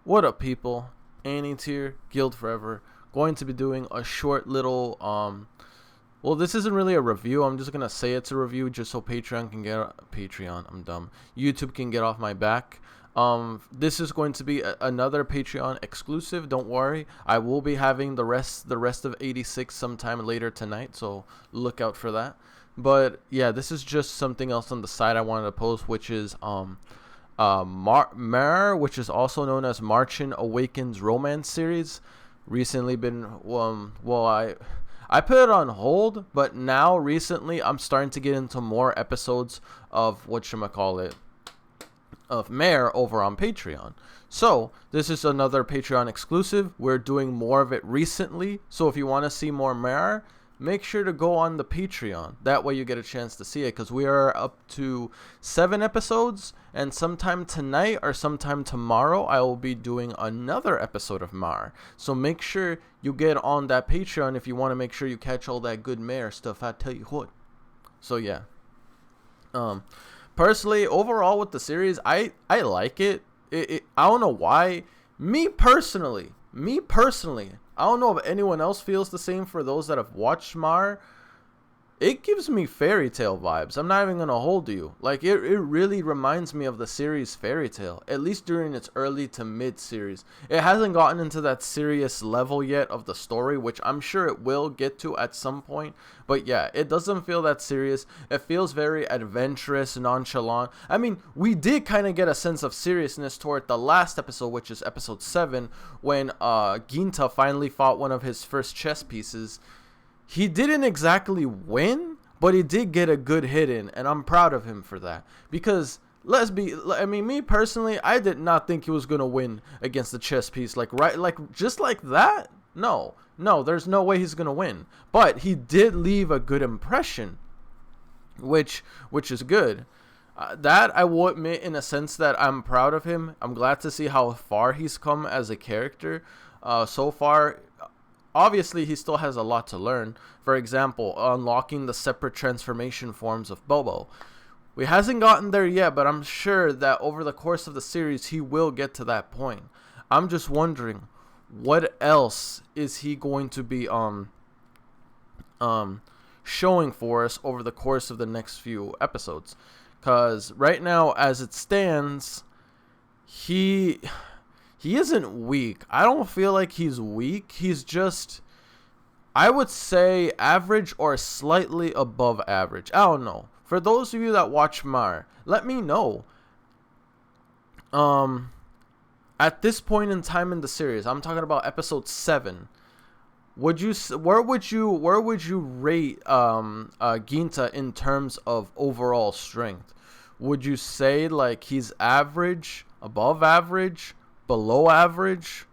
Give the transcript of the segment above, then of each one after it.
What up, people? Annie tier, Guild Forever. Going to be doing a short little well, this isn't really a review. I'm just gonna say it's a review just so Patreon can get Patreon. I'm dumb. YouTube can get off my back. This is going to be another Patreon exclusive. Don't worry. I will be having the rest of 86 sometime later tonight, so look out for that. But yeah, this is just something else on the side I wanted to post, which is which is also known as Marchen Awakens romance series. Recently been I put it on hold, but now recently I'm starting to get into more episodes of of Mare over on Patreon. So this is another Patreon exclusive. We're doing more of it recently. So if you want to see more Mare, make sure to go on the Patreon. That way you get a chance to see it, because we are up to 7 episodes, and sometime tonight or sometime tomorrow I will be doing another episode of Mare. So make sure you get on that Patreon if you want to make sure you catch all that good Mare stuff. I tell you what. So yeah. Personally, overall with the series, I like it. I don't know why. Me personally, I don't know if anyone else feels the same. For those that have watched Mare, it gives me fairy tale vibes. I'm not even gonna hold you. Like it really reminds me of the series Fairy Tail, at least during its early to mid series. It hasn't gotten into that serious level yet of the story, which I'm sure it will get to at some point. But yeah, it doesn't feel that serious. It feels very adventurous, nonchalant. I mean, we did kind of get a sense of seriousness toward the last episode, which is episode 7, when Ginta finally fought one of his first chess pieces. He didn't exactly win, but he did get a good hit in, and I'm proud of him for that. Because me personally, I did not think he was gonna win against the chess piece just like that. No, there's no way he's gonna win. But he did leave a good impression, which is good. That I will admit, in a sense, that I'm proud of him. I'm glad to see how far he's come as a character. So far. Obviously, he still has a lot to learn. For example, unlocking the separate transformation forms of Bobo. He hasn't gotten there yet, but I'm sure that over the course of the series, he will get to that point. I'm just wondering, what else is he going to be showing for us over the course of the next few episodes? Because right now, as it stands, he isn't weak. I don't feel like he's weak. He's just, I would say, average or slightly above average. I don't know. For those of you that watch Mare, let me know. At this point in time in the series, I'm talking about episode 7. Where would you rate Ginta in terms of overall strength? Would you say like he's average, above average, below average,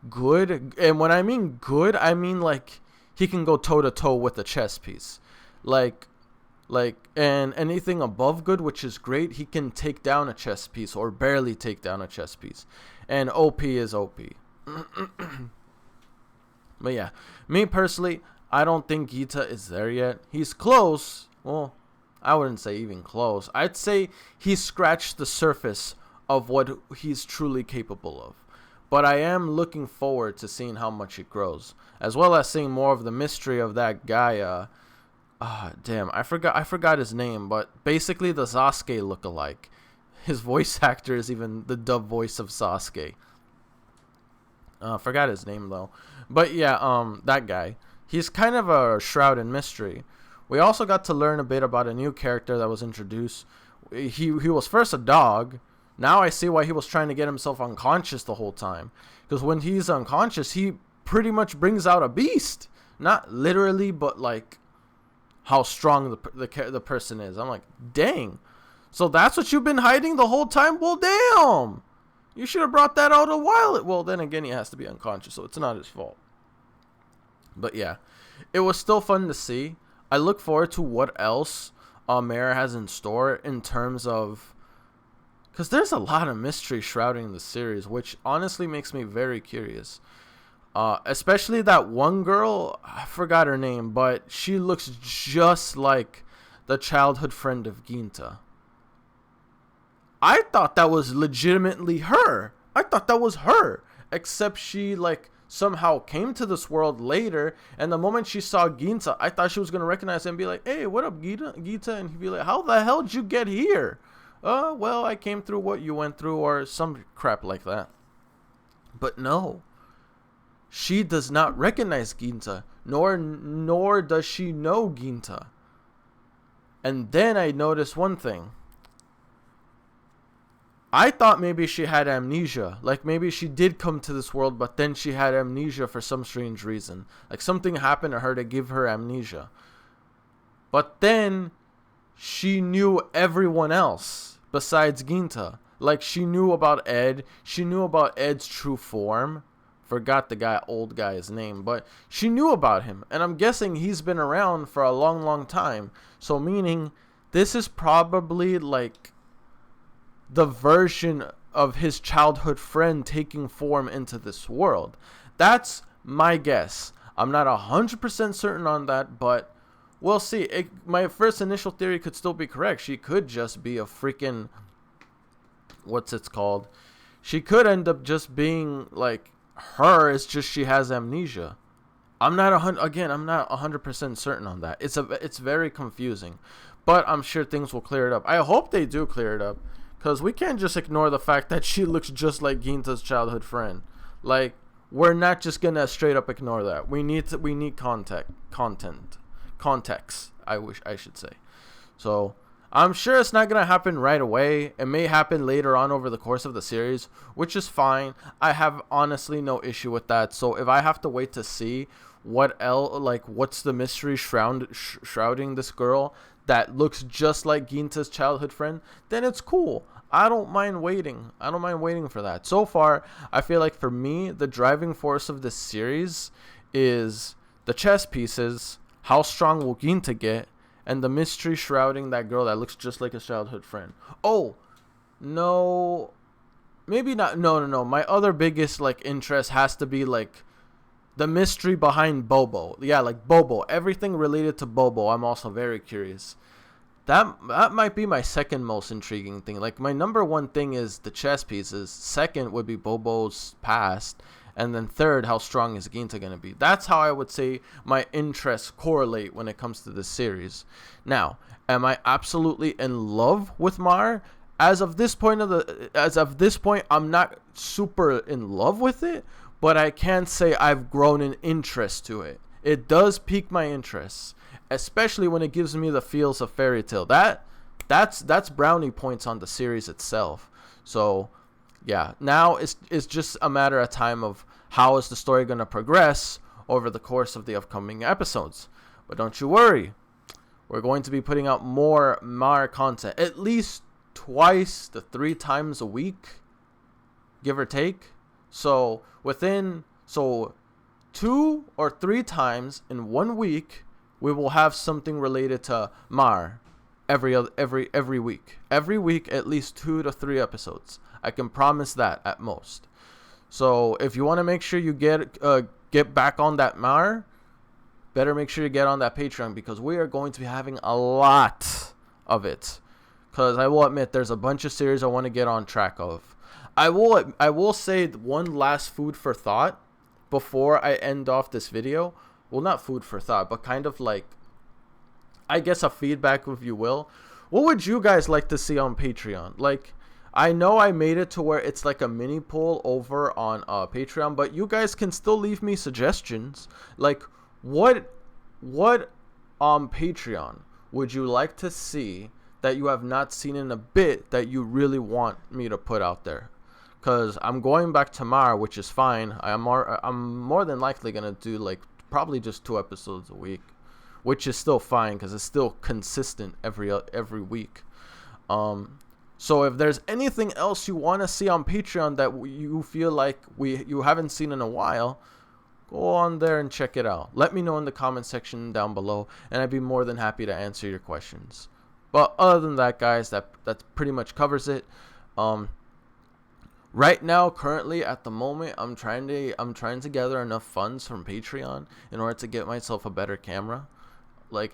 good? And when I mean good, I mean like he can go toe to toe with a chess piece, like and anything above good, which is great. He can take down a chess piece or barely take down a chess piece, and OP is OP. But yeah, me personally, I don't think Ginta is there yet. He's close. Well, I wouldn't say even close. I'd say he scratched the surface of what he's truly capable of. But I am looking forward to seeing how much it grows, as well as seeing more of the mystery of that guy. Damn, I forgot his name, but basically the Sasuke lookalike. His voice actor is even the dub voice of Sasuke. Forgot his name though. But yeah, that guy. He's kind of a shroud in mystery. We also got to learn a bit about a new character that was introduced. He was first a dog. Now I see why he was trying to get himself unconscious the whole time. Because when he's unconscious, he pretty much brings out a beast. Not literally, but like how strong the person is. I'm like, dang. So that's what you've been hiding the whole time? Well, damn. You should have brought that out a while. Well, then again, he has to be unconscious, so it's not his fault. But yeah, it was still fun to see. I look forward to what else Mare has in store in terms of... Because there's a lot of mystery shrouding the series, which honestly makes me very curious. Especially that one girl, I forgot her name, but she looks just like the childhood friend of Ginta. I thought that was legitimately her, I thought that was her, except she like somehow came to this world later, and the moment she saw Ginta, I thought she was gonna recognize him and be like, hey, what up, Gita? And he'd be like, how the hell did you get here? Well, I came through what you went through, or some crap like that. But no, she does not recognize Ginta, nor does she know Ginta. And then I noticed one thing. I thought maybe she had amnesia. Like maybe she did come to this world, but then she had amnesia for some strange reason. Like something happened to her to give her amnesia. But then she knew everyone else besides Ginta. Like she knew about Ed. She knew about Ed's true form. Forgot the old guy's name, but she knew about him. And I'm guessing he's been around for a long, long time. So meaning this is probably like the version of his childhood friend taking form into this world. That's my guess. I'm not 100% certain on that, but we'll see. My first initial theory could still be correct. She could just be a freaking, what's it called? She could end up just being like her. It's just she has amnesia. I'm not 100% certain on that. It's very confusing, but I'm sure things will clear it up. I hope they do clear it up. Because we can't just ignore the fact that she looks just like Ginta's childhood friend. Like, we're not just going to straight up ignore that. We need context, I should say. So, I'm sure it's not going to happen right away. It may happen later on over the course of the series, which is fine. I have honestly no issue with that. So, if I have to wait to see what's the mystery shrouding this girl that looks just like Ginta's childhood friend, then it's cool. I don't mind waiting. For that. So far, I feel like for me, the driving force of this series is the chess pieces, how strong will Ginta get, and the mystery shrouding that girl that looks just like his childhood friend. Oh, no. Maybe not. No. My other biggest interest has to be the mystery behind Bobo. Yeah, Bobo. Everything related to Bobo, I'm also very curious. That might be my second most intriguing thing. My number one thing is the chess pieces. Second would be Bobo's past. And then third, how strong is Ginta going to be? That's how I would say my interests correlate when it comes to this series. Now, am I absolutely in love with Mar? As of this point, I'm not super in love with it. But I can say I've grown an interest to it. It does pique my interest, especially when it gives me the feels of Fairy Tail. That's brownie points on the series itself. So, yeah, now it's just a matter of time of how is the story going to progress over the course of the upcoming episodes. But don't you worry. We're going to be putting out more Mar content at least 2 to 3 times a week, give or take. So 2 or 3 times in 1 week, we will have something related to Mar every week. Every week, at least 2 to 3 episodes. I can promise that at most. So if you want to make sure you get back on that Mar, better make sure you get on that Patreon, because we are going to be having a lot of it. Because I will admit, there's a bunch of series I want to get on track of. I will say one last food for thought before I end off this video. Well, not food for thought, but kind of I guess a feedback, if you will. What would you guys like to see on Patreon? I know I made it to where it's a mini poll over on Patreon, but you guys can still leave me suggestions. What on Patreon would you like to see that you have not seen in a bit that you really want me to put out there? Because I'm going back tomorrow, which is fine. I'm more than likely going to do probably just 2 episodes a week, which is still fine because it's still consistent every week. So if there's anything else you want to see on Patreon that you feel like you haven't seen in a while, go on there and check it out. Let me know in the comment section down below, and I'd be more than happy to answer your questions. But other than that, guys, that pretty much covers it. Right now, currently, at the moment, I'm trying to gather enough funds from Patreon in order to get myself a better camera.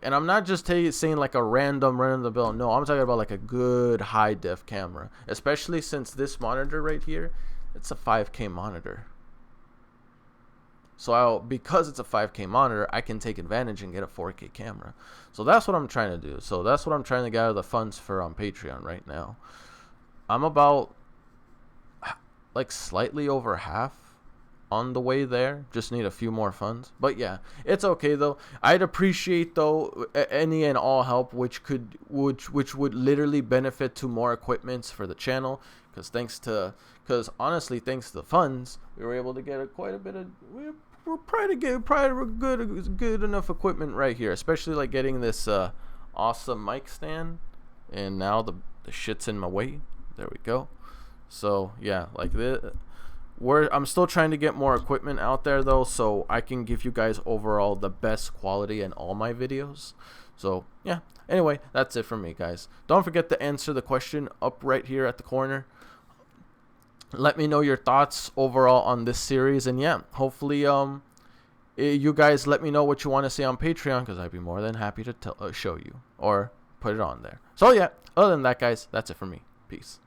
And I'm not just saying a random run-of-the-mill. No, I'm talking about a good high-def camera. Especially since this monitor right here, It's a 5K monitor. So because it's a 5K monitor, I can take advantage and get a 4K camera. So that's what I'm trying to do. So that's what I'm trying to gather the funds for on Patreon right now. I'm about like slightly over half on the way there. Just need a few more funds. But yeah, it's okay though. I'd appreciate though any and all help which would literally benefit to more equipments for the channel. Because honestly, thanks to the funds, we were able to get quite a bit of. We're probably good enough equipment right here, especially like getting this awesome mic stand, and now the shit's in my way. There we go. So yeah, like this. I'm still trying to get more equipment out there though, so I can give you guys overall the best quality in all my videos. So yeah, anyway, that's it from me, guys. Don't forget to answer the question up right here at the corner. Let me know your thoughts overall on this series, and yeah, hopefully you guys let me know what you want to see on Patreon, because I'd be more than happy to show you or put it on there. So yeah, other than that, guys, that's it for me. Peace.